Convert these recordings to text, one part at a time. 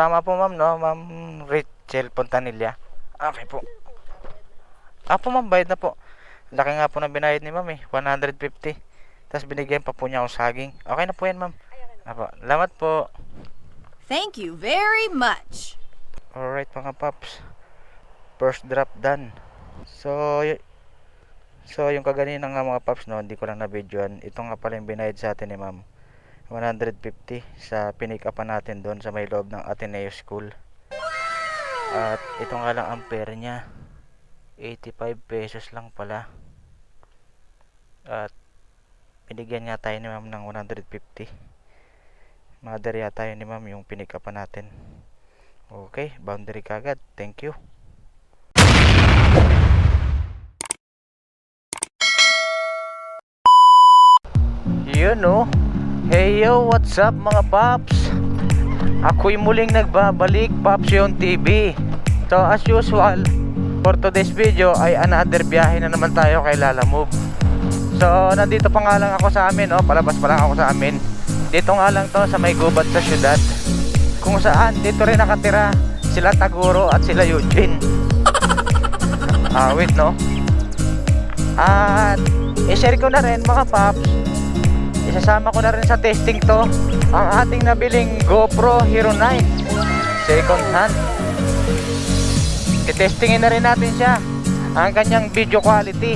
Tama po ma'am, no? Ma'am Rachel Pontanilla. Okay po. Apo ma'am, bayad na po. Laki nga po na binayad ni ma'am eh, 150. Tapos binigyan pa po niya akong saging. Okay na po yan ma'am. Apo, salamat po. Thank you very much. Alright mga paps. First drop done. So yung kaganina nga mga paps, no, hindi ko lang na-videoan. Ito nga pala yung binayad sa atin ni ma'am. 150 sa pinik-upan natin doon sa may loob ng Ateneo School. At ito nga lang ang fare niya. 85 pesos lang pala. At binigyan nga tayo ni ma'am ng 150. Mother yata yun ni ma'am yung pinik-upan natin. Okay, boundary kagad. Thank you. Yun no. Hey yo, what's up mga paps? Ako'y muling nagbabalik, Paps Yon TV. So as usual, for today's video ay another biyahe na naman tayo kay Lalamove. So nandito pa nga lang ako sa amin, palabas pa lang ako sa amin. Dito nga lang to sa may gubat sa syudad, kung saan dito rin nakatira sila Taguro at sila Eugene. Wait no. At i-share ko na rin mga paps, isasama ko na rin sa testing to ang ating nabiling GoPro Hero 9 second hand. I-testingin na rin natin siya, ang kanyang video quality.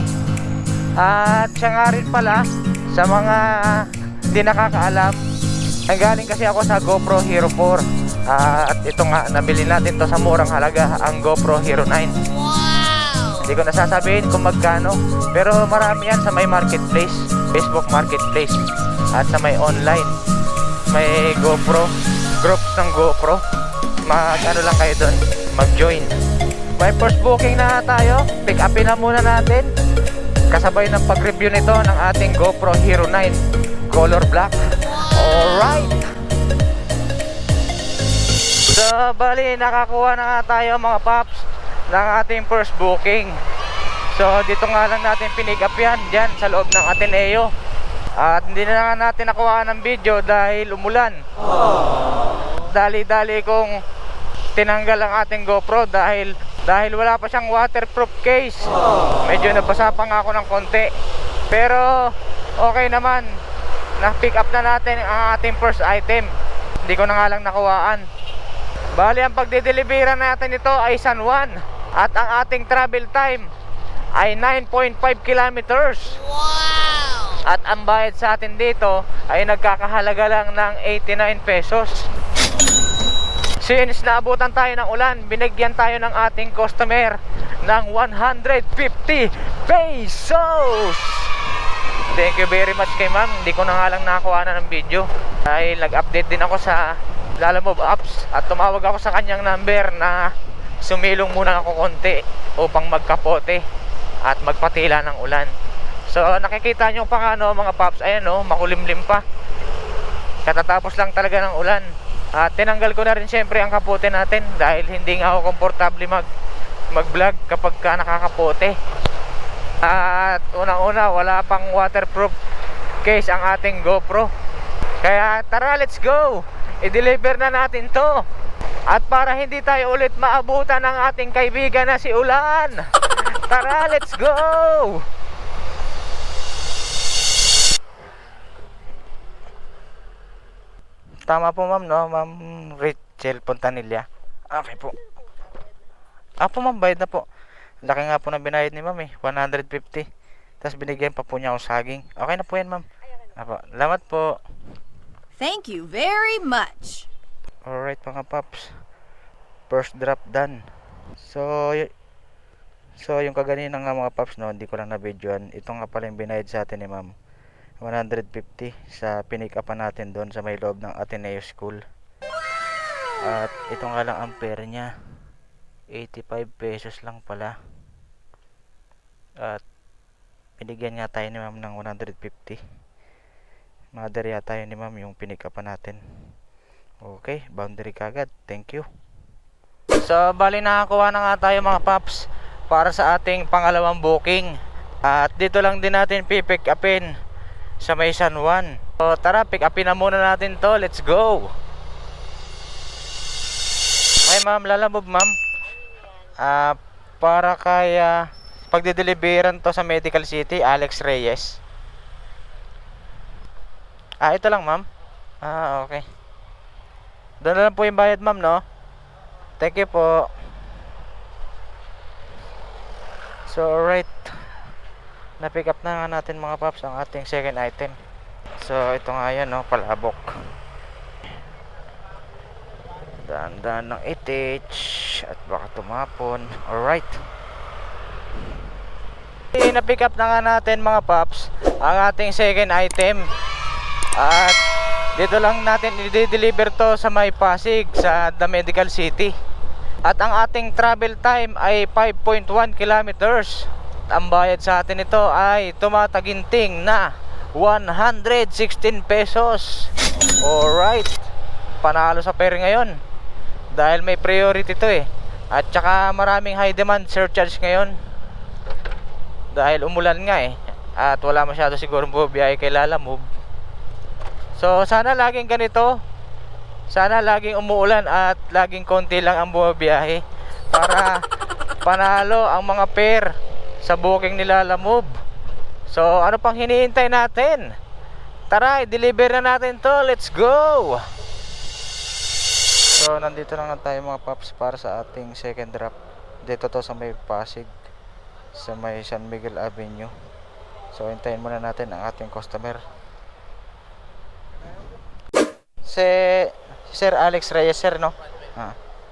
At siya nga rin pala, sa mga hindi nakakaalam, nanggaling kasi ako sa GoPro Hero 4. At ito nga, nabili natin to sa murang halaga, ang GoPro Hero 9. Hindi ko nasasabihin kung magkano, pero marami yan sa may marketplace, Facebook marketplace, at sa may online, may GoPro, groups ng GoPro. Mag-ano lang kayo doon, mag-join. May first booking na tayo, pick upin na muna natin, kasabay ng pag-review nito ng ating GoPro Hero 9 color black. Alright, so bali nakakuha na nga tayo mga paps ng ating first booking. So dito nga lang natin pinick up yan, dyan sa loob ng Ateneo. At hindi na nga natin nakuha ng video dahil umulan. Dali-dali kong tinanggal ang ating GoPro dahil wala pa siyang waterproof case. Medyo nabasa pa nga ako ng konti, pero okay naman, na-pick up na natin ang ating first item. Hindi ko na nga lang nakuhaan. Bali ang pagdidelibera natin ito ay San Juan, at ang ating travel time ay 9.5 kilometers. At ang bayad sa atin dito ay nagkakahalaga lang ng 89 pesos. Since naabutan tayo ng ulan, binigyan tayo ng ating customer ng 150 pesos. Thank you very much kay ma'am. Hindi ko na nga lang nakakuha na ng video dahil nag-update din ako sa Lalamove apps, at tumawag ako sa kanyang number na sumilong muna ako konti upang magkapote at magpatila ng ulan. So nakikita nyo pa nga mga paps, ayan makulimlim pa, katatapos lang talaga ng ulan. At tinanggal ko na rin syempre ang kapote natin dahil hindi nga ako komportable mag-vlog kapag ka nakakapote. At unang-una, wala pang waterproof case ang ating GoPro. Kaya tara, let's go, i-deliver na natin to. At para hindi tayo ulit maabutan ng ating kaibigan na si Ulan, tara, let's go. Tama po ma'am, no? Ma'am Rachel Pontanilla. Okay po. Apo ma'am, bayad na po. Laki nga po na binayad ni ma'am 150. Tapos binigyan pa po niya akong saging. Okay na po yan ma'am. Apo, salamat po. Thank you very much. Alright mga paps, first drop done. So yung kaganina nga mga paps, no, hindi ko lang na-videoan. Ito nga pala yung binayad sa atin ni ma'am, 150 sa pinik-upan natin doon sa may loob ng Ateneo School. At ito nga lang ang fare niya, 85 pesos lang pala. At binigyan nga tayo ni ma'am ng 150. Mother yata yun ni ma'am yung pinik-upan natin. Okay, boundary kagad. Thank you. So bali nakakuha na nga tayo mga paps para sa ating pangalawang booking. At dito lang din natin pipick upin sa may San Juan. So tara, pick upin na muna natin to. Let's go. ma'am, lalamove ma'am. Para kay pagdideliveran to sa Medical City, Alex Reyes. Ito lang ma'am. Okay. Doon na lang po yung bayad ma'am, no? Thank you po. So alright, na-pick up na nga natin mga paps ang ating second item. So ito nga yan, no, palabok. Daan-daan ng itich at baka tumapon. Alright, na-pick up na nga natin mga paps ang ating second item. At dito lang natin i-deliver to sa may Pasig, sa The Medical City. At ang ating travel time ay 5.1 kilometers. Ang bayad sa atin ito ay tumataginting na 116 pesos. Alright, panalo sa fare ngayon dahil may priority to eh. At saka maraming high demand surcharge ngayon dahil umulan nga eh. At wala masyado siguro bubiyahe kay Lalamove. So sana laging ganito. Sana laging umuulan at laging konti lang ang bumabiyahe para panalo ang mga pair sa booking nila Lalamove. So ano pang hinihintay natin? Tara, i-deliver na natin to. Let's go! So nandito na tayo mga paps para sa ating second drop. Dito to sa may Pasig, sa may San Miguel Avenue. So hintayin muna natin ang ating customer. Sir Alex Reyes, sir, no?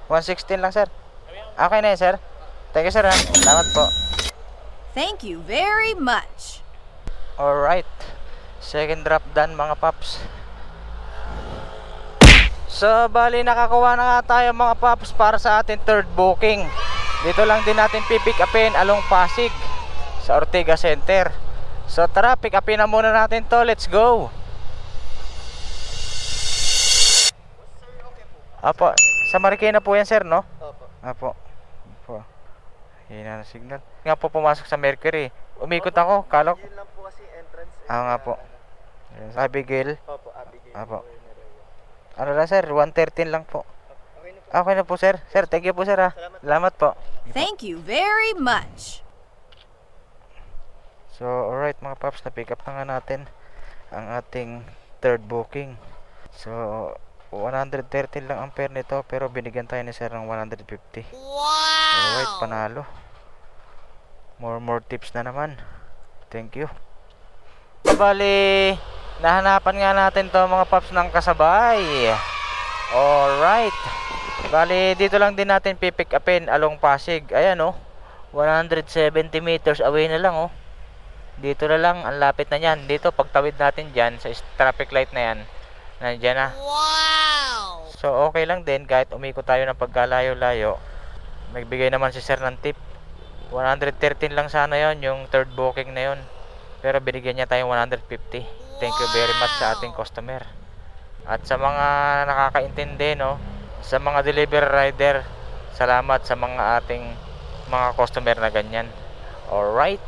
116 lang, sir. Okay na yun, sir. Thank you, sir, ha? Salamat po. Thank you very much. Alright, second drop done mga paps. So bali nakakuha na nga tayo mga paps para sa ating third booking. Dito lang din natin pipick upin along Pasig sa Ortega Center. So tara, pick upin na muna natin to. Let's go. Apo, sa Marikina po yan, sir, no? Apo. Hina na signal. Nga po pumasok sa Mercury. Umikot ako, kalok. Yun lang po kasi entrance. Nga po. Abigail. Opo, Abigail. Apo. Ano lang, sir? 113 lang po. Okay na po. Okay na po, sir. Sir, thank you po, sir, ha? Salamat po. Thank you very much. So, alright mga paps, na-pick up na nga natin ang ating third booking. So, 113 lang ang fare nito, pero binigyan tayo ni sir ng 150. Wow! Alright, panalo. More tips na naman. Thank you. Bali, nahanapan nga natin to mga paps ng kasabay. Alright. Bali, dito lang din natin pipick upin along Pasig. Ayan, oh, 170 meters away na lang, oh. Dito na lang, ang lapit na yan. Dito, pagtawid natin dyan sa traffic light na yan, nandiyan na. Wow! So okay lang din kahit umikot tayo ng pagkalayo-layo. Magbigay naman si sir ng tip. 113 lang sana yon yung third booking na yon, pero binigyan niya tayong 150. Thank you very much sa ating customer. At sa mga nakakaintindi, no, sa mga delivery rider, salamat sa mga ating mga customer na ganyan. Alright,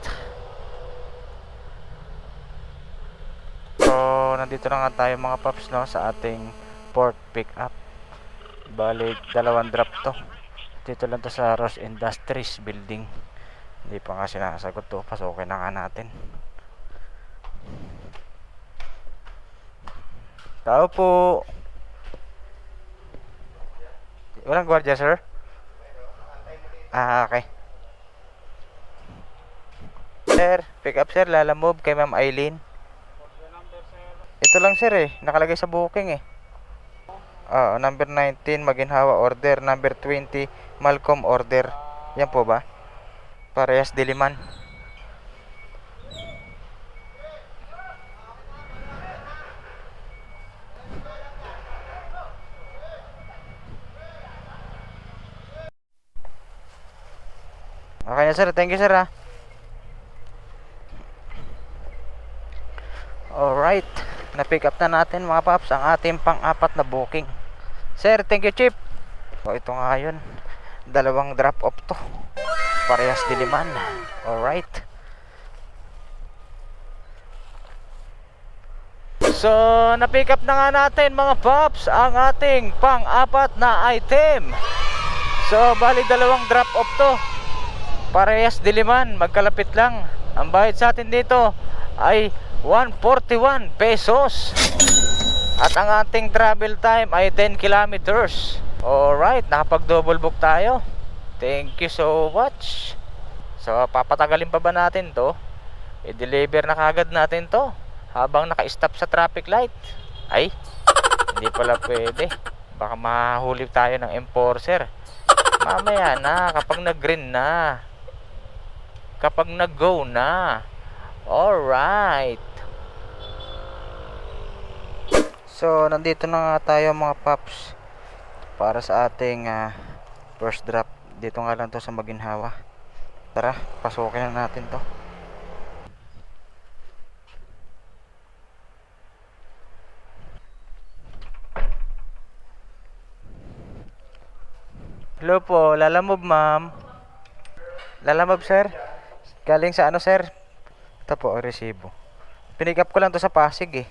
so nandito na nga tayo mga paps, no, sa ating fourth pick up. Bali, dalawang drop to. Dito lang to sa Ross Industries building. Hindi pa nga sinasagot to. Pasukin na nga natin. Tao po. Walang gwardiya, sir? Okay. Sir, pick up, sir. Lalamove kay Ma'am Eileen. Ito lang, sir, eh. Nakalagay sa booking, eh. Number 19 Maginhawa order, number 20 Malcolm order. Yan po ba? Parehas Diliman. Okay na, sir, thank you, sir, ha. Alright, na-pick up na natin mga paps ang ating pang-apat na booking. Sir, thank you, Chip. So ito nga yun, dalawang drop off to, parehas Diliman. Alright, so na-pick up na nga natin mga paps ang ating pang-apat na item. So, bali dalawang drop off to. Parehas Diliman, magkalapit lang. Ang bayad sa atin dito ay 141 pesos. At ang ating travel time ay 10 kilometers. Alright, nakapag double book tayo. Thank you so much. So, papatagalin pa ba natin to? I-deliver na kagad natin to habang naka-stop sa traffic light. Ay, hindi pala pwede. Baka mahuli tayo ng enforcer. Mamaya na, kapag nag-green na, kapag nag-go na. Alright. So, nandito na nga tayo mga paps para sa ating first drop. Dito nga lang to sa Maginhawa. Tara, pasukin na natin to. Hello po, Lalamove ma'am. Lalamove sir. Galing sa ano sir? Ito po, resibo. Pinick up ko lang to sa Pasig eh.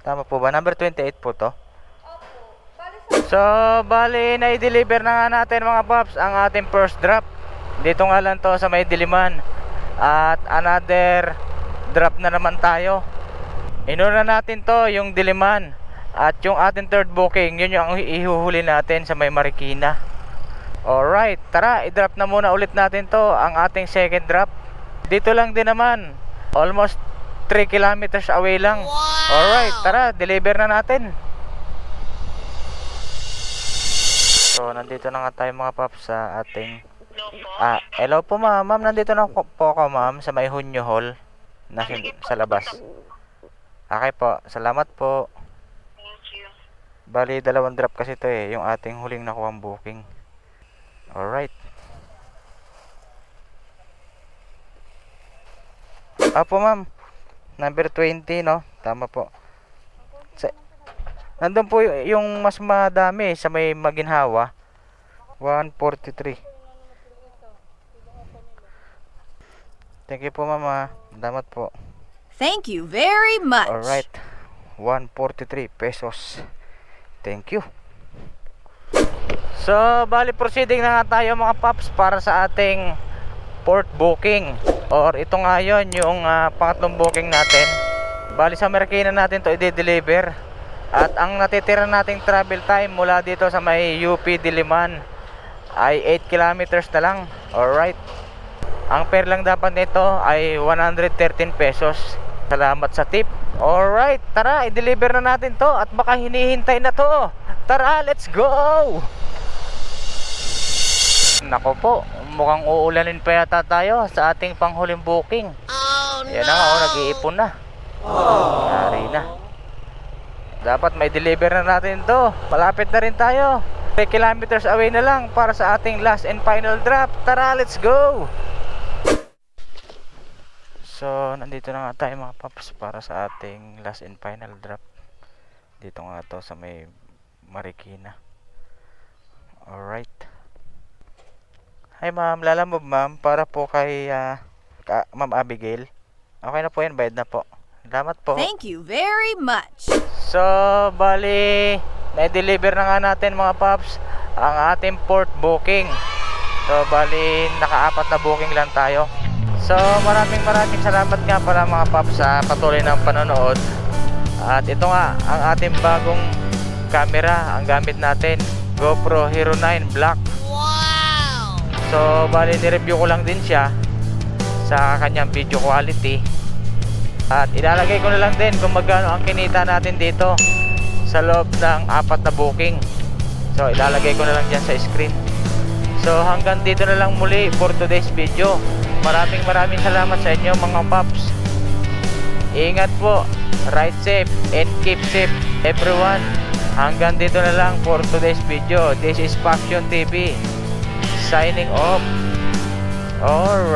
Tama po ba? Number 28 po to. So, bali na i-deliver na nga natin mga paps ang ating first drop. Dito nga lang to sa may Diliman. At another drop na naman tayo. Inuna natin to yung Diliman. At yung ating third booking, yun yung ihuhuli natin sa may Marikina. Alright, tara, i-drop na muna ulit natin to, ang ating second drop. Dito lang din naman, almost 3 kilometers away lang. Alright, tara, deliver na natin. So, nandito na nga tayo mga paps sa ating hello po ma'am. Ma'am, nandito na po ako ma'am sa may Hunyo Hall sa labas. Okay po, salamat po. Thank you. Bali, dalawang drop kasi to eh, yung ating huling nakuhang booking. Alright. Apo ma'am, number 20 no? Tama po. Nandun po yung mas madami sa may Maginhawa, 143. Thank you po mama. Salamat po. Thank you very much. Alright, 143 pesos. Thank you. So, bali proceeding na nga tayo mga paps para sa ating port booking. Or ito nga yun, yung pangatlong booking natin. Bali sa Marikina natin to i-deliver. At ang natitira nating travel time mula dito sa may UP Diliman ay 8 kilometers na lang. Alright. Ang fare lang dapat nito ay 113 pesos. Salamat sa tip. Alright, tara, i-deliver na natin to. At baka hinihintay na to. Tara, let's go! Nako po, mukhang uulanin pa yata tayo sa ating panghuling booking. Yan na nga, nag-iipon na. Yari na. Dapat may deliver na natin to. Malapit na rin tayo. 3 kilometers away na lang para sa ating last and final drop. Tara, let's go! So, nandito na nga tayo mga paps para sa ating last and final drop. Dito nga to sa may Marikina. Alright. Hi ma'am, Lalamove ma'am, para po kay Ma'am Abigail. Okay na po yan, bayad na po. Salamat po. Thank you very much. So, bali, na-deliver na nga natin mga paps ang ating port booking. So, bali, naka-4 na booking lang tayo. So, maraming salamat nga pala mga paps sa patuloy ng panonood. At ito nga, ang ating bagong camera, ang gamit natin, GoPro Hero 9 Black. So, bali, ni-review ko lang din siya sa kanyang video quality. At ilalagay ko na lang din kung magkano ang kinita natin dito sa loob ng 4 na booking. So, ilalagay ko na lang dyan sa screen. So, hanggang dito na lang muli for today's video. Maraming salamat sa inyo mga paps. Ingat po, ride safe and keep safe everyone. Hanggang dito na lang for today's video. This is Passion TV signing off. Alright.